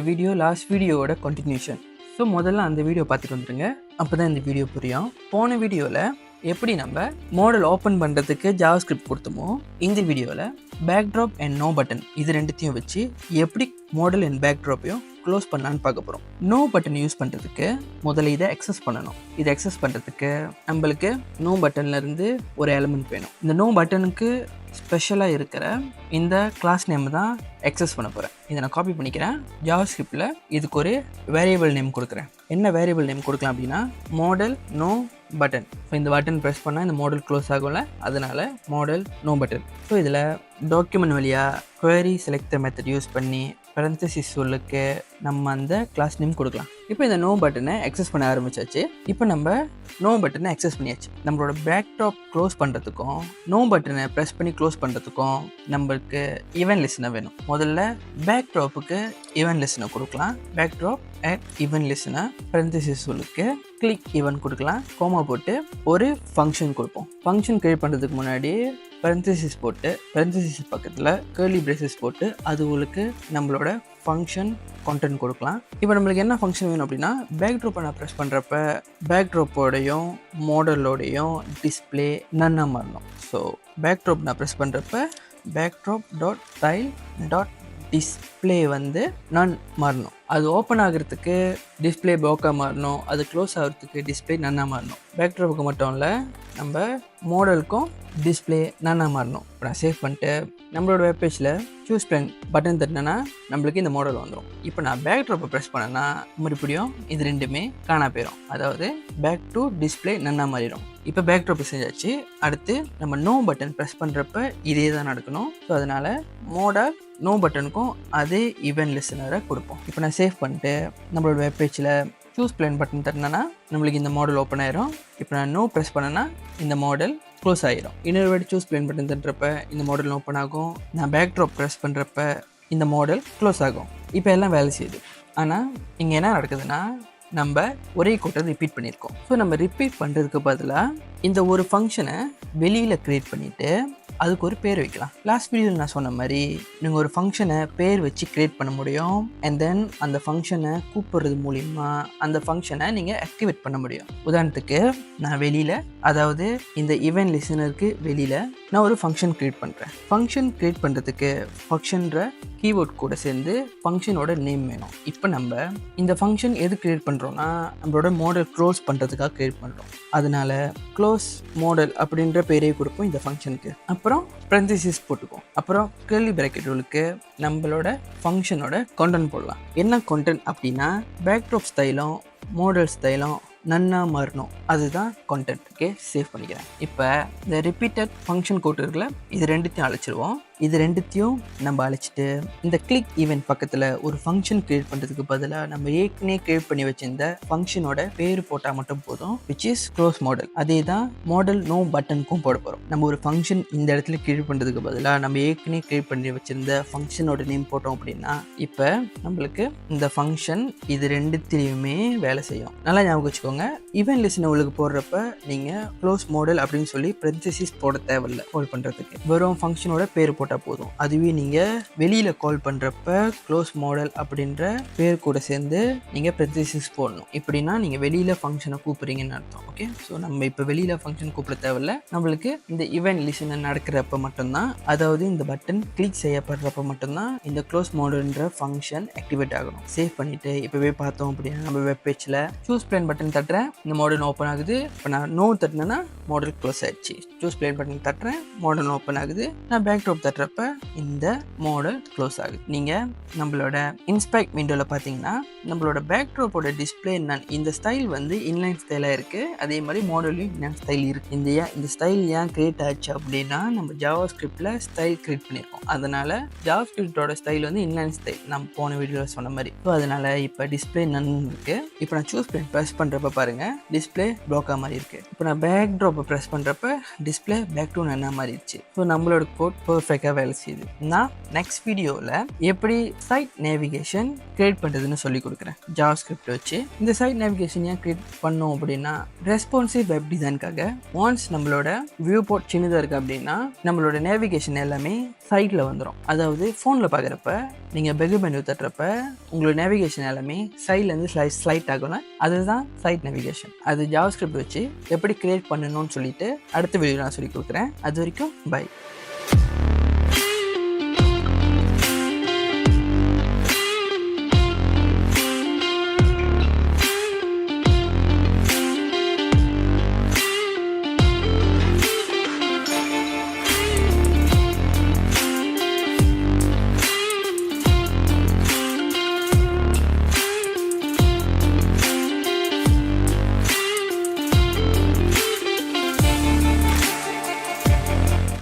Video last வீடியோவோட continuation. So முதல்ல அந்த வீடியோ பார்த்துட்டு வந்துடுங்க, அப்போ தான் இந்த வீடியோ புரியும். போன வீடியோவில் எப்படி நம்ம மாடல் ஓப்பன் பண்ணுறதுக்கு ஜாவாஸ்கிரிப்ட் கொடுத்தோமோ, இந்த வீடியோவில் பேக்ட்ராப் அண்ட் நோ பட்டன் இது ரெண்டுத்தையும் வச்சு எப்படி மாடல் அண்ட் பேக்ட்ராப்பையும் க்ளோஸ் பண்ணலான்னு பார்க்க போகிறோம். நோ பட்டன் யூஸ் பண்ணுறதுக்கு முதல்ல இதை அக்சஸ் பண்ணணும். இதை அக்சஸ் பண்ணுறதுக்கு நம்மளுக்கு நோ பட்டன்லேருந்து ஒரு எலிமெண்ட் வேணும். இந்த நோ பட்டனுக்கு ஸ்பெஷலாக இருக்கிற இந்த கிளாஸ் நேம் தான் அக்சஸ் பண்ண போகிறேன். இதை நான் காப்பி பண்ணிக்கிறேன். ஜாவாஸ்கிரிப்டில் இதுக்கு ஒரு வேரியபிள் நேம் கொடுக்குறேன். என்ன வேரியபிள் நேம் கொடுக்கலாம் அப்படின்னா மாடல் நோ பட்டன். ஸோ இந்த பட்டன் ப்ரெஸ் பண்ணால் இந்த மாடல் க்ளோஸ் ஆகும்ல, அதனால் மாடல் நோ பட்டன். ஸோ இதில் டாக்குமெண்ட் வழியாக query செலக்டர் மெத்தட் யூஸ் பண்ணி parenthesis சொல்லுக்கு நம்ம அந்த கிளாஸ் நேம் கொடுக்கலாம். இப்போ இந்த நோ பட்டனை அக்சஸ் பண்ண ஆரம்பிச்சாச்சு. இப்போ நம்ம நோ பட்டனை அக்சஸ் பண்ணியாச்சு. நம்மளோட பேக்ட்ராப் க்ளோஸ் பண்ணுறதுக்கும் நோ பட்டனை ப்ரெஸ் பண்ணி க்ளோஸ் பண்ணுறதுக்கும் நம்மளுக்கு ஈவென்ட் லிஸ்னர் வேணும். முதல்ல பேக்ட்ராப்புக்கு ஈவென்ட் லிஸ்னர் கொடுக்கலாம். பேக்ட்ராப் ஈவென்ட் லிஸ்னர் parenthesis சொல்லுக்கு கிளிக் ஈவென்ட் கொடுக்கலாம். கோமா போட்டு ஒரு ஃபங்க்ஷன் கொடுப்போம். ஃபங்க்ஷன் கிரியேட் பண்ணுறதுக்கு முன்னாடி parenthesis போட்டு parenthesis பக்கத்தில் curly braces போட்டு அது உங்களுக்கு நம்மளோட ஃபங்க்ஷன் கான்டென்ட் கொடுக்கலாம். இப்போ நம்மளுக்கு என்ன ஃபங்க்ஷன் வேணும் அப்படின்னா, பேக்ட்ராப்பை நான் ப்ரெஸ் பண்ணுறப்ப பேக்ட்ராப்போடையும் மாடலோடையும் டிஸ்பிளே நன்னாக மாறணும். ஸோ பேக்ட்ராப் நான் ப்ரெஸ் பண்ணுறப்ப backdrop dot style dot display வந்து நன் மாறணும். அது ஓப்பன் ஆகிறதுக்கு டிஸ்பிளே ப்ளாக்காக மாறணும். அது க்ளோஸ் ஆகிறதுக்கு டிஸ்பிளே நன்னாக மாறணும். பேக்ட்ராப்புக்கு மட்டும் இல்லை, நம்ம மாடலுக்கும் டிஸ்பிளே நன்னாக மாறணும். இப்போ நான் சேவ் பண்ணிட்டு நம்மளோட வெப்பேஜில் சூஸ் பிளான் பட்டன் தட்டினா நம்மளுக்கு இந்த மாடல் வந்துடும். இப்போ நான் பேக்ட்ராப்பை ப்ரெஸ் பண்ணேன்னா மறுபடியும் இது ரெண்டுமே காணா போயிடும். அதாவது பேக் டு டிஸ்பிளே நன்னா மாறிடும். இப்போ பேக்ட்ராப் செஞ்சாச்சு. அடுத்து நம்ம நோ பட்டன் ப்ரெஸ் பண்ணுறப்ப இதே தான் நடக்கணும். ஸோ அதனால் மாடல் நோ பட்டனுக்கும் அதே ஈவென்ட் லிஸ்னரை கொடுப்போம். இப்போ நான் சேவ் பண்ணிட்டு நம்மளோட வெப்பேஜில் சூஸ் பிளான் பட்டன் தட்டினா நம்மளுக்கு இந்த மாடல் ஓப்பன் ஆயிரும். இப்போ நான் நோ ப்ரெஸ் பண்ணேன்னா இந்த மாடல் க்ளோஸ் ஆகிடும். இன்னொரு வாட்டி சூஸ் பிளான் பட்டன் தட்டுறப்ப இந்த மாடல் ஓப்பன் ஆகும். நான் பேக்ட்ராப் ப்ரெஸ் பண்ணுறப்ப இந்த மாடல் க்ளோஸ் ஆகும். இப்போ எல்லாம் வேலை செய்யுது. ஆனால் இங்கே என்ன நடக்குதுன்னா, நம்ம ஒரே கோட்டை ரிப்பீட் பண்ணியிருக்கோம். ஸோ நம்ம ரிப்பீட் பண்ணுறதுக்கு பதிலாக இந்த ஒரு ஃபங்க்ஷனை வெளியில் க்ரியேட் பண்ணிவிட்டு அதுக்கு ஒரு பேர் வைக்கலாம். லாஸ்ட் வீடியோவில் நான் சொன்ன மாதிரி நீங்கள் ஒரு ஃபங்க்ஷனை பேர் வச்சு க்ரியேட் பண்ண முடியும். அண்ட் தென் அந்த ஃபங்க்ஷனை கூப்பிடுறது மூலிமா அந்த ஃபங்க்ஷனை நீங்கள் ஆக்டிவேட் பண்ண முடியும். உதாரணத்துக்கு நான் வெளியில், அதாவது இந்த ஈவென்ட் லிஸ்னருக்கு வெளியில் நான் ஒரு ஃபங்க்ஷன் க்ரியேட் பண்ணுறேன். ஃபங்க்ஷன் க்ரியேட் பண்ணுறதுக்கு ஃபங்க்ஷன்ற கீவேர்ட் கூட சேர்ந்து ஃபங்க்ஷனோட நேம் வேணும். இப்போ நம்ம இந்த ஃபங்க்ஷன் எது க்ரியேட் பண்ணுறோன்னா, நம்மளோட மாடல் க்ளோஸ் பண்ணுறதுக்காக க்ரியேட் பண்ணுறோம். அதனால க்ளோஸ் மாடல் அப்படின்ற பேரே கொடுப்போம் இந்த ஃபங்க்ஷனுக்கு. அப்புறம் parenthesis போட்டுக்கும். அப்புறம் curly bracket உள்ளுக்கு நம்மளோட ஃபங்க்ஷனோட கான்டென்ட் போடலாம். என்ன கான்டென்ட் அப்படின்னா, பேக்ட்ராப் ஸ்டைலும் மாடல் ஸ்டைலும் நன்னா மாறணும். அதுதான் கான்டென்ட். ஓகே, சேவ் பண்ணிக்கிறேன். இப்போ இந்த ரிப்பீட்டட் ஃபங்க்ஷன் கோட் இருக்குல்ல, இது ரெண்டுத்தையும் அழைச்சிருவோம். இது ரெண்டுத்தையும் நம்ம அழைச்சிட்டு இந்த கிளிக் ஈவென்ட் பக்கத்தில் ஒரு ஃபங்க்ஷன் க்ரியேட் பண்ணுறதுக்கு பதிலாக நம்ம ஏற்கனவே க்ரியேட் பண்ணி வச்சிருந்த ஃபங்க்ஷனோட பேர் போட்டால் மட்டும் போதும், விச் இஸ் க்ளோஸ் மாடல். அதே தான் மாடல் நோ பட்டனுக்கும் போட போகிறோம். நம்ம ஒரு ஃபங்க்ஷன் இந்த இடத்துல க்ரியேட் பண்ணுறதுக்கு பதிலாக நம்ம ஏற்கனவே க்ரியேட் பண்ணி வச்சிருந்த ஃபங்க்ஷனோட நேம் போட்டோம் அப்படின்னா இப்போ நம்மளுக்கு இந்த ஃபங்க்ஷன் இது ரெண்டுத்திலையுமே வேலை செய்யும். நல்லா ஞாபகம் வச்சுக்கோங்க. ஈவென்ட் லிஸ்னர் உங்களுக்கு போடுறப்ப நீங்கள் க்ளோஸ் மாடல் அப்படின்னு சொல்லி parenthesis போட தேவையில்லை. கால் பண்ணுறதுக்கு வெறும் ஃபங்க்ஷனோட பேர் போட்டால் போதும். அதுவே நீங்கள் வெளியில் கால் பண்ணுறப்ப க்ளோஸ் மாடல் அப்படின்ற பேர் கூட சேர்ந்து நீங்கள் parenthesis போடணும். இப்படின்னா நீங்கள் வெளியில் ஃபங்க்ஷனை கூப்பிட்றீங்கன்னு அர்த்தம். ஓகே, ஸோ நம்ம இப்போ வெளியில் ஃபங்க்ஷன் கூப்பிட தேவையில்லை. நம்மளுக்கு இந்த ஈவென்ட் லிஸ்னர் நடக்கிறப்ப மட்டும்தான், அதாவது இந்த பட்டன் கிளிக் செய்யப்படுறப்ப மட்டும்தான் இந்த க்ளோஸ் மாடல்ன்ற ஃபங்க்ஷன் ஆக்டிவேட் ஆகணும். சேவ் பண்ணிவிட்டு இப்போவே பார்த்தோம் அப்படின்னா நம்ம வெப்பேஜில் சூஸ் பிளான் பட்டன் தட்டுறேன், இந்த மாடல் ஓப்பன் ஆகுது. இப்போ நான் நோ தட்டினேன்னா மாடல் க்ளோஸ் ஆகிடுச்சு. சூஸ் பிளான் பட்டன் தட்டுறேன், மாடல் ஓப்பன் ஆகுது. நான் பேக்ட்ராப் தட்டுறப்ப இந்த மாடல் க்ளோஸ் ஆகுது. நீங்கள் நம்மளோட இன்ஸ்பெக்ட் விண்டோவில் பார்த்தீங்கன்னா நம்மளோட பேக்ட்ராப்போட டிஸ்பிளே இந்த ஸ்டைல் வந்து இன்லைன் ஸ்டைலாக இருக்குது. அதே மாதிரி மாடல்லையும் இன்லைன் ஸ்டைல் இருக்குது. இந்த ஸ்டைல் ஏன் கிரியேட் ஆச்சு அப்படின்னா, நம்ம ஜாவாஸ்கிரிப்டில் ஸ்டைல் கிரியேட் பண்ணியிருக்கோம். அதனால் ஜாவாஸ்கிரிப்டோட ஸ்டைல் வந்து இன்லைன் ஸ்டைல், நம்ம போன வீடியோவில் சொன்ன மாதிரி. ஸோ அதனால் இப்போ டிஸ்பிளே நன் இருக்குது. இப்போ நான் சூஸ் பண்ணி ப்ரெஸ் பண்ணுறப்ப பாருங்கள் டிஸ்பிளே ப்ளாக்காக மாதிரி இருக்குது. இப்போ நான் பேக்ட்ராப்பை ப்ரெஸ் பண்ணுறப்ப டிஸ்பிளே பேக் டு நன்னா மாறிடுச்சு. ஸோ நம்மளோட கோட் பர்ஃபெக்டாக பர்ஃபெக்டாக வேலை செய்யுது. நான் நெக்ஸ்ட் வீடியோவில் எப்படி சைட் நேவிகேஷன் க்ரியேட் பண்ணுறதுன்னு சொல்லி கொடுக்குறேன் ஜாவாஸ்கிரிப்ட் வச்சு. இந்த சைட் நேவிகேஷன் ஏன் க்ரியேட் பண்ணோம் அப்படின்னா, ரெஸ்பான்சிவ் வெப் டிசைனுக்காக ஒன்ஸ் நம்மளோட வியூ போர்ட் சின்னதாக இருக்குது அப்படின்னா நம்மளோட நேவிகேஷன் எல்லாமே சைட்டில் வந்துடும். அதாவது ஃபோனில் பார்க்குறப்ப நீங்கள் பெகு மெனு தட்டுறப்ப உங்களோட நேவிகேஷன் எல்லாமே சைட்லேருந்து ஸ்லைட் ஆகணும். அதுதான் சைட் நேவிகேஷன். அது ஜாவாஸ்கிரிப்ட் வச்சு எப்படி க்ரியேட் பண்ணணும்னு சொல்லிட்டு அடுத்த வீடியோ நான் சொல்லி கொடுக்குறேன். அது வரைக்கும் பை.